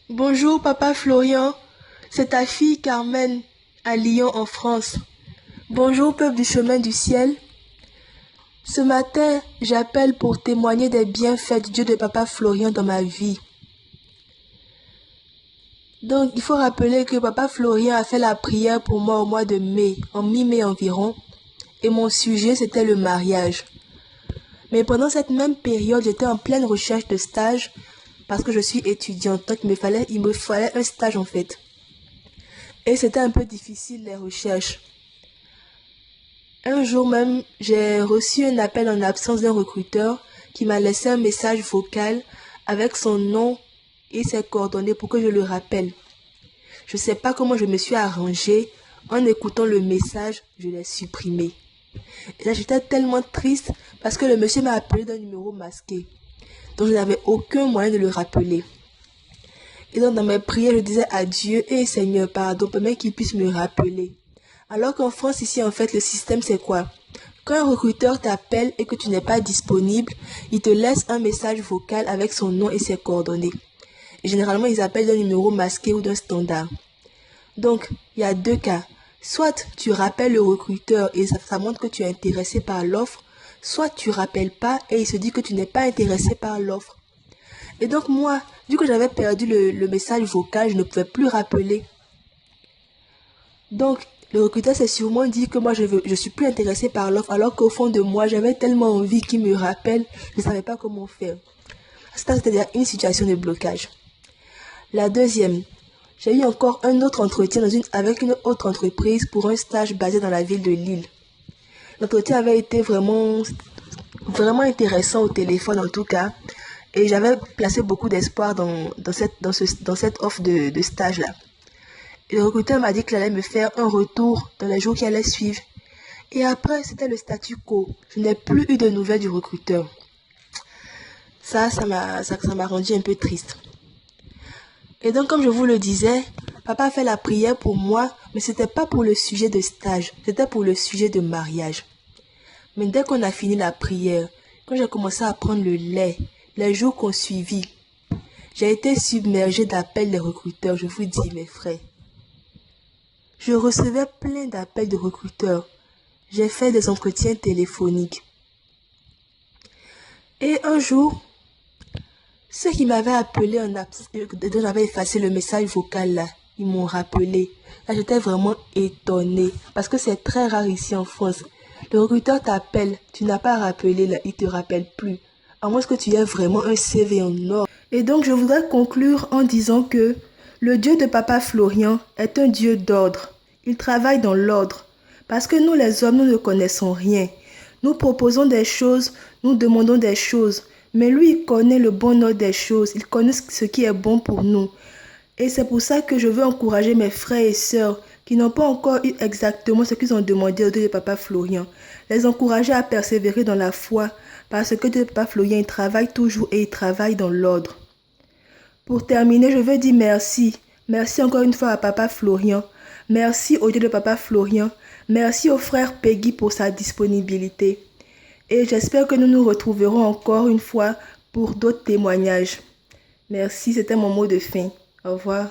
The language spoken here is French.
Bonjour papa Florian, c'est ta fille Carmen à Lyon en France. Bonjour peuple du chemin du ciel. Ce matin, j'appelle pour témoigner des bienfaits du Dieu de papa Florian dans ma vie. Donc il faut rappeler que papa Florian a fait la prière pour moi au mois de mai, en mi-mai environ, et mon sujet c'était le mariage. Mais pendant cette même période, j'étais en pleine recherche de stage parce que je suis étudiante, donc il me fallait un stage en fait. Et c'était un peu difficile les recherches. Un jour même, j'ai reçu un appel en absence d'un recruteur qui m'a laissé un message vocal avec son nom et ses coordonnées pour que je le rappelle. Je ne sais pas comment je me suis arrangée. En écoutant le message, je l'ai supprimé. Et là, j'étais tellement triste parce que le monsieur m'a appelé d'un numéro masqué. Donc, je n'avais aucun moyen de le rappeler. Et donc, dans mes prières, je disais à Dieu, Seigneur, pardon, permets qu'il puisse me rappeler. Alors qu'en France, ici, en fait, le système, c'est quoi? Quand un recruteur t'appelle et que tu n'es pas disponible, il te laisse un message vocal avec son nom et ses coordonnées. Et généralement, ils appellent d'un numéro masqué ou d'un standard. Donc, il y a deux cas. Soit tu rappelles le recruteur et ça montre que tu es intéressé par l'offre, soit tu rappelles pas et il se dit que tu n'es pas intéressé par l'offre. Et donc moi, vu que j'avais perdu le message vocal, je ne pouvais plus rappeler. Donc, le recruteur s'est sûrement dit que moi, je suis plus intéressée par l'offre, alors qu'au fond de moi, j'avais tellement envie qu'il me rappelle, je ne savais pas comment faire. C'était une situation de blocage. La deuxième, j'ai eu encore un autre entretien avec une autre entreprise pour un stage basé dans la ville de Lille. L'entretien avait été vraiment intéressant au téléphone en tout cas. Et j'avais placé beaucoup d'espoir dans cette offre de stage-là. Et le recruteur m'a dit qu'il allait me faire un retour dans les jours qui allaient suivre. Et après, c'était le statu quo. Je n'ai plus eu de nouvelles du recruteur. Ça m'a rendu un peu triste. Et donc, comme je vous le disais, papa a fait la prière pour moi, mais c'était pas pour le sujet de stage, c'était pour le sujet de mariage. Mais dès qu'on a fini la prière, quand j'ai commencé à prendre le lait, les jours qu'on suivit, j'ai été submergée d'appels des recruteurs, je vous dis mes frères. Je recevais plein d'appels de recruteurs. J'ai fait des entretiens téléphoniques. Et un jour, ceux qui m'avaient appelé dont j'avais effacé le message vocal là, ils m'ont rappelé. Là, j'étais vraiment étonnée parce que c'est très rare ici en France. Le recruteur t'appelle, tu n'as pas rappelé là, il te rappelle plus. À moins que tu aies vraiment un CV en or. Et donc, je voudrais conclure en disant que le Dieu de papa Florian est un Dieu d'ordre. Il travaille dans l'ordre. Parce que nous, les hommes, nous ne connaissons rien. Nous proposons des choses, nous demandons des choses. Mais lui, il connaît le bon ordre des choses. Il connaît ce qui est bon pour nous. Et c'est pour ça que je veux encourager mes frères et sœurs qui n'ont pas encore eu exactement ce qu'ils ont demandé au Dieu de papa Florian. Les encourager à persévérer dans la foi parce que Dieu de papa Florian, il travaille toujours et il travaille dans l'ordre. Pour terminer, je veux dire merci. Merci encore une fois à papa Florian. Merci au Dieu de papa Florian. Merci au frère Peggy pour sa disponibilité. Et j'espère que nous nous retrouverons encore une fois pour d'autres témoignages. Merci, c'était mon mot de fin. Au revoir.